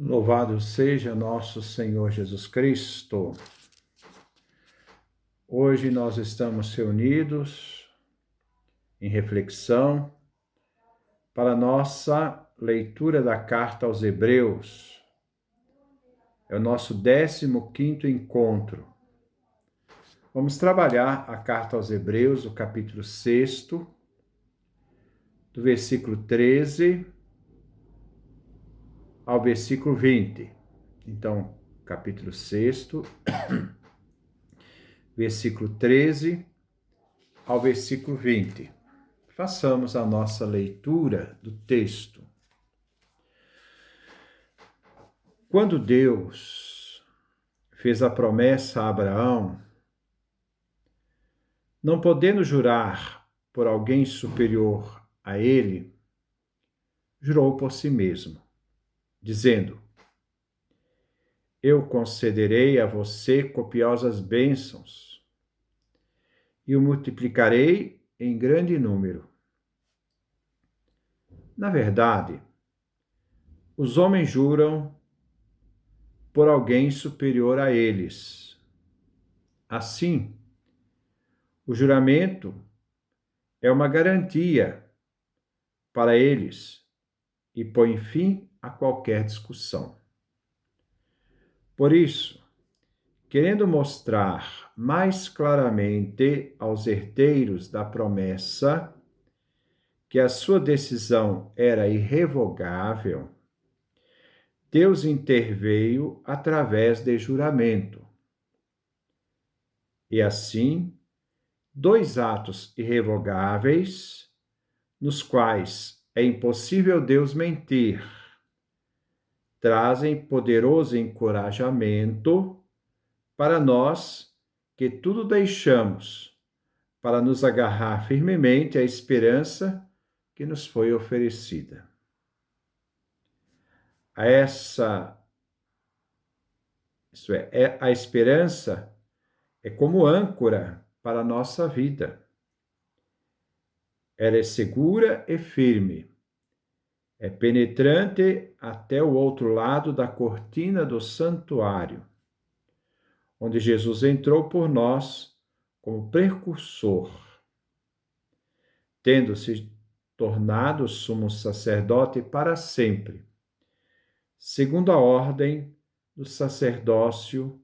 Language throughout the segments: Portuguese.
Louvado seja nosso Senhor Jesus Cristo. Hoje nós estamos reunidos em reflexão para nossa leitura da carta aos Hebreus. É o nosso 15º encontro. Vamos trabalhar a carta aos Hebreus, o capítulo 6, do versículo 13 ao versículo 20. Então, capítulo 6, versículo 13 ao versículo 20. Façamos a nossa leitura do texto. Quando Deus fez a promessa a Abraão, não podendo jurar por alguém superior a ele, jurou por si mesmo, dizendo: Eu concederei a você copiosas bênçãos e o multiplicarei em grande número. Na verdade, os homens juram por alguém superior a eles. Assim, o juramento é uma garantia para eles e põe fim a qualquer discussão. Por isso, querendo mostrar mais claramente aos herdeiros da promessa que a sua decisão era irrevogável, Deus interveio através de juramento. E assim, dois atos irrevogáveis, nos quais é impossível Deus mentir, trazem poderoso encorajamento para nós que tudo deixamos para nos agarrar firmemente à esperança que nos foi oferecida. A esperança é como âncora para a nossa vida. Ela é segura e firme. É penetrante até o outro lado da cortina do santuário, onde Jesus entrou por nós como precursor, tendo se tornado sumo sacerdote para sempre, segundo a ordem do sacerdócio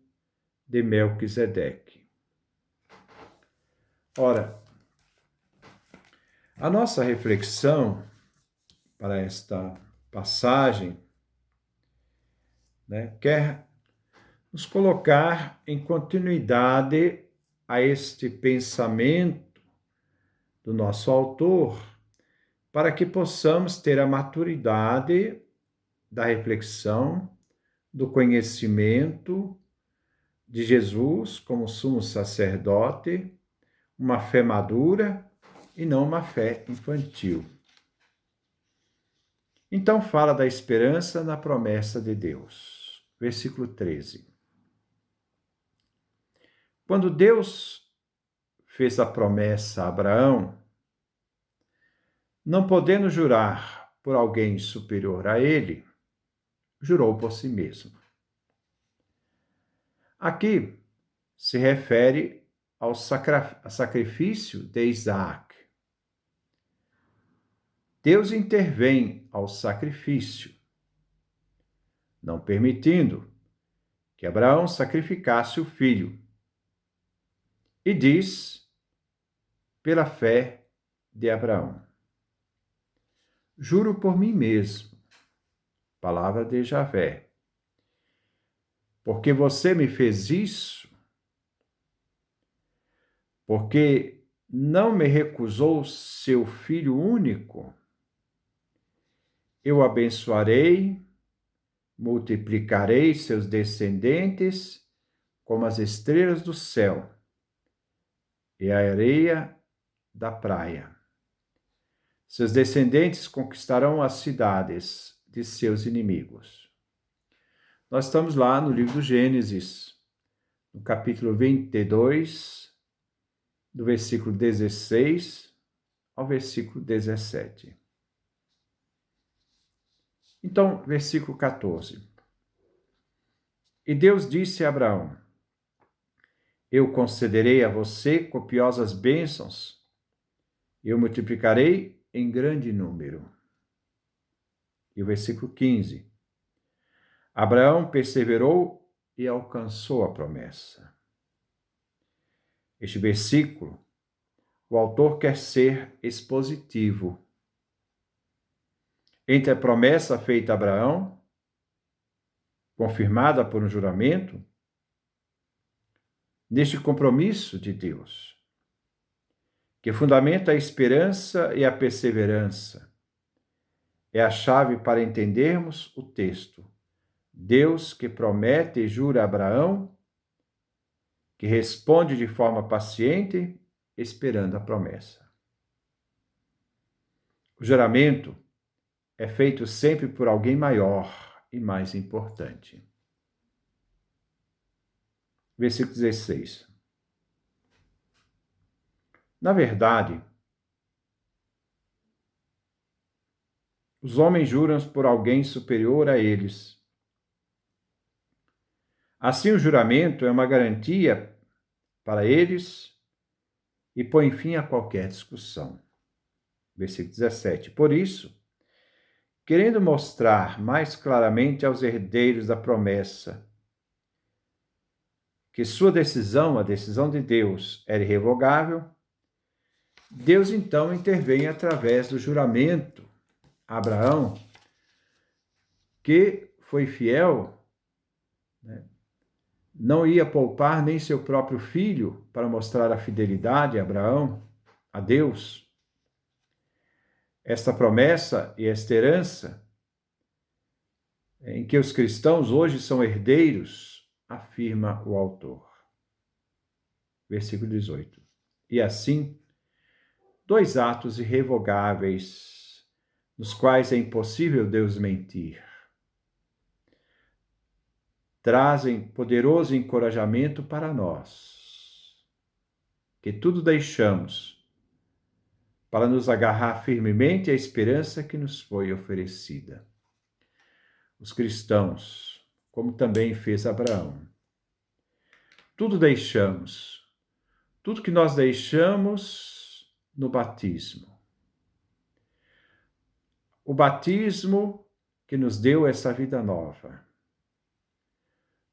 de Melquisedeque. Ora, a nossa reflexão para esta passagem, quer nos colocar em continuidade a este pensamento do nosso autor, para que possamos ter a maturidade da reflexão, do conhecimento de Jesus como sumo sacerdote, uma fé madura e não uma fé infantil. Então fala da esperança na promessa de Deus. Versículo 13. Quando Deus fez a promessa a Abraão, não podendo jurar por alguém superior a ele, jurou por si mesmo. Aqui se refere ao sacrifício de Isaac. Deus intervém ao sacrifício, não permitindo que Abraão sacrificasse o filho. E diz, pela fé de Abraão: Juro por mim mesmo, palavra de Javé, porque você me fez isso, porque não me recusou seu filho único, eu abençoarei, multiplicarei seus descendentes como as estrelas do céu e a areia da praia. Seus descendentes conquistarão as cidades de seus inimigos. Nós estamos lá no livro do Gênesis, no capítulo 22, do versículo 16 ao versículo 17. Então, versículo 14. E Deus disse a Abraão: eu concederei a você copiosas bênçãos, eu multiplicarei em grande número. E o versículo 15. Abraão perseverou e alcançou a promessa. Este versículo, o autor quer ser expositivo entre a promessa feita a Abraão, confirmada por um juramento, neste compromisso de Deus, que fundamenta a esperança e a perseverança. É a chave para entendermos o texto. Deus que promete e jura a Abraão, que responde de forma paciente, esperando a promessa. O juramento é feito sempre por alguém maior e mais importante. Versículo 16. Na verdade, os homens juram por alguém superior a eles. Assim, o juramento é uma garantia para eles e põe fim a qualquer discussão. Versículo 17. Por isso, querendo mostrar mais claramente aos herdeiros da promessa que sua decisão, a decisão de Deus, era irrevogável, Deus então intervém através do juramento a Abraão, que foi fiel, não ia poupar nem seu próprio filho para mostrar a fidelidade a Abraão, a Deus. Esta promessa e esta herança, em que os cristãos hoje são herdeiros, afirma o autor. Versículo 18. E assim, dois atos irrevogáveis, nos quais é impossível Deus mentir, trazem poderoso encorajamento para nós, que tudo deixamos para nos agarrar firmemente à esperança que nos foi oferecida. Os cristãos, como também fez Abraão, tudo deixamos, tudo que nós deixamos no batismo. O batismo que nos deu essa vida nova.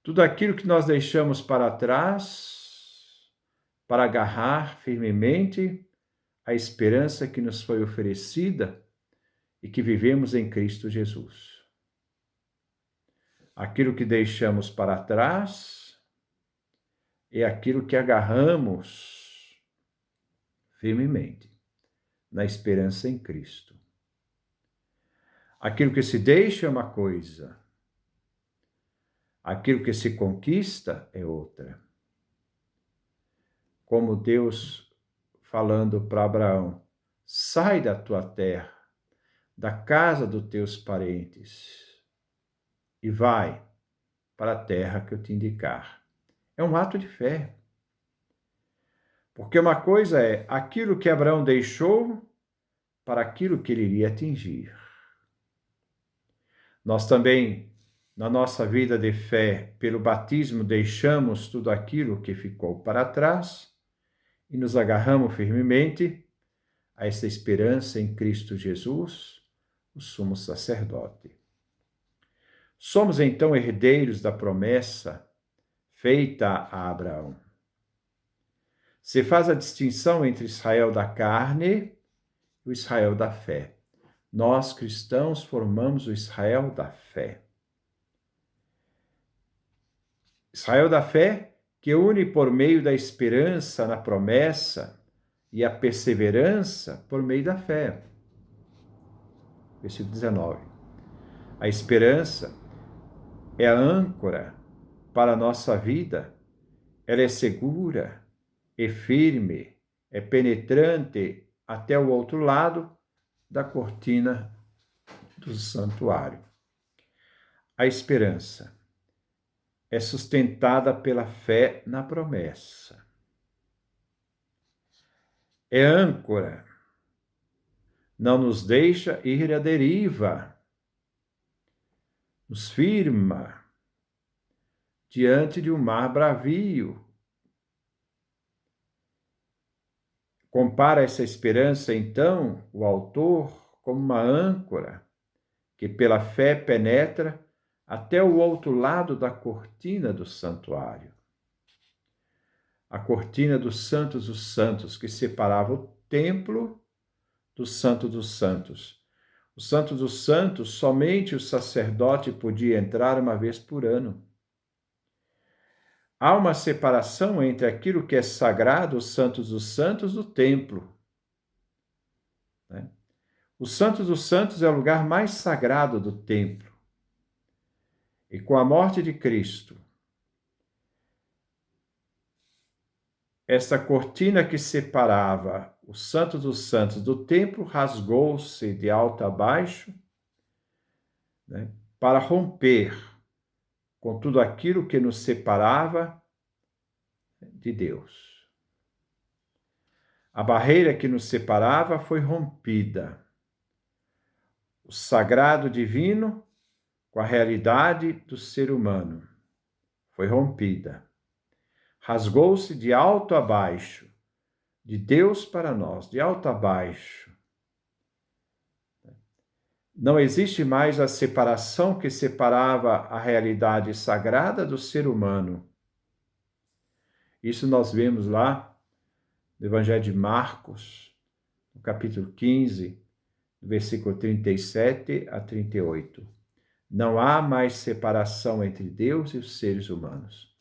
Tudo aquilo que nós deixamos para trás, para agarrar firmemente a esperança que nos foi oferecida e que vivemos em Cristo Jesus. Aquilo que deixamos para trás é aquilo que agarramos firmemente na esperança em Cristo. Aquilo que se deixa é uma coisa, aquilo que se conquista é outra. Como Deus falando para Abraão: sai da tua terra, da casa dos teus parentes, e vai para a terra que eu te indicar. É um ato de fé. Porque uma coisa é aquilo que Abraão deixou para aquilo que ele iria atingir. Nós também, na nossa vida de fé, pelo batismo, deixamos tudo aquilo que ficou para trás e nos agarramos firmemente a essa esperança em Cristo Jesus, o sumo sacerdote. Somos então herdeiros da promessa feita a Abraão. Se faz a distinção entre Israel da carne e o Israel da fé. Nós, cristãos, formamos o Israel da fé. Israel da fé que une por meio da esperança na promessa e a perseverança por meio da fé. Versículo 19. A esperança é a âncora para a nossa vida. Ela é segura, é firme, é penetrante até o outro lado da cortina do santuário. A esperança é sustentada pela fé na promessa. É âncora, não nos deixa ir à deriva, nos firma diante de um mar bravio. Compara essa esperança, então, o autor, como uma âncora que pela fé penetra até o outro lado da cortina do santuário. A cortina dos santos, que separava o templo do Santo dos Santos. O Santo dos Santos, somente o sacerdote podia entrar uma vez por ano. Há uma separação entre aquilo que é sagrado, os Santos dos Santos, do templo. Né? O Santo dos Santos é o lugar mais sagrado do templo. E com a morte de Cristo, essa cortina que separava o Santo dos Santos do templo rasgou-se de alto a baixo, né, para romper com tudo aquilo que nos separava de Deus. A barreira que nos separava foi rompida. O sagrado divino com a realidade do ser humano foi rompida. Rasgou-se de alto a baixo, de Deus para nós, de alto a baixo. Não existe mais a separação que separava a realidade sagrada do ser humano. Isso nós vemos lá no Evangelho de Marcos, no capítulo 15, versículo 37 a 38. Não há mais separação entre Deus e os seres humanos.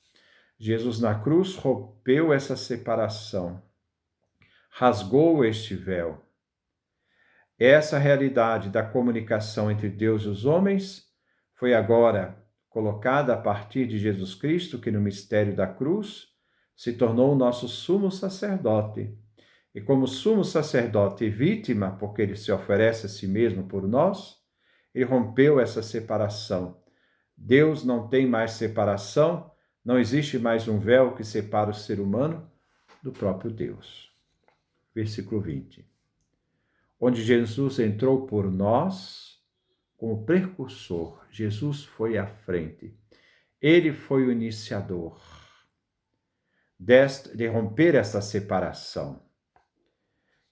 Jesus na cruz rompeu essa separação, rasgou este véu. Essa realidade da comunicação entre Deus e os homens foi agora colocada a partir de Jesus Cristo, que no mistério da cruz se tornou o nosso sumo sacerdote. E como sumo sacerdote e vítima, porque ele se oferece a si mesmo por nós, ele rompeu essa separação. Deus não tem mais separação, não existe mais um véu que separa o ser humano do próprio Deus. Versículo 20. Onde Jesus entrou por nós como precursor, Jesus foi à frente. Ele foi o iniciador de romper essa separação.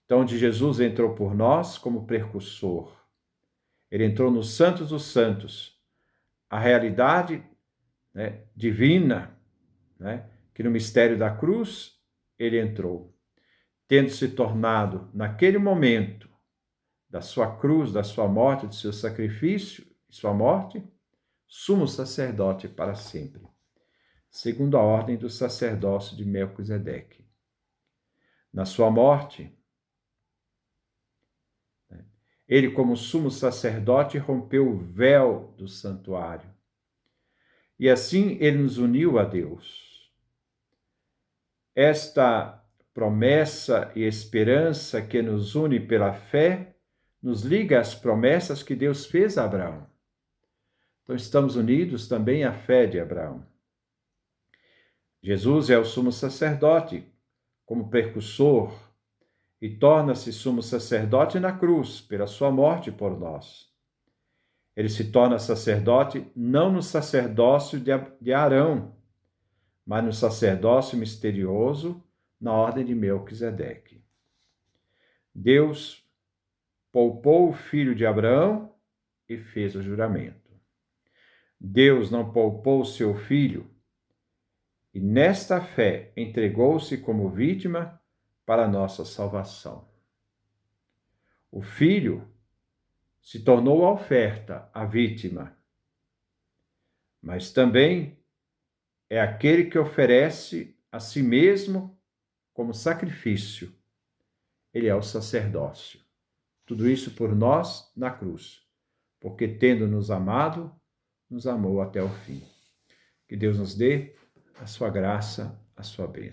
Então, onde Jesus entrou por nós como precursor, ele entrou no Santos dos Santos, a realidade, né, divina, né, que no mistério da cruz ele entrou, tendo se tornado, naquele momento, da sua cruz, da sua morte, do seu sacrifício e sua morte, sumo sacerdote para sempre, segundo a ordem do sacerdócio de Melquisedeque. Na sua morte, ele, como sumo sacerdote, rompeu o véu do santuário. E assim ele nos uniu a Deus. Esta promessa e esperança que nos une pela fé nos liga às promessas que Deus fez a Abraão. Então estamos unidos também à fé de Abraão. Jesus é o sumo sacerdote, como precursor, e torna-se sumo sacerdote na cruz, pela sua morte por nós. Ele se torna sacerdote não no sacerdócio de Arão, mas no sacerdócio misterioso na ordem de Melquisedeque. Deus poupou o filho de Abraão e fez o juramento. Deus não poupou o seu filho e, nesta fé, entregou-se como vítima para a nossa salvação. O filho se tornou a oferta, a vítima, mas também é aquele que oferece a si mesmo como sacrifício. Ele é o sacerdócio. Tudo isso por nós na cruz, porque tendo nos amado, nos amou até o fim. Que Deus nos dê a sua graça, a sua bênção.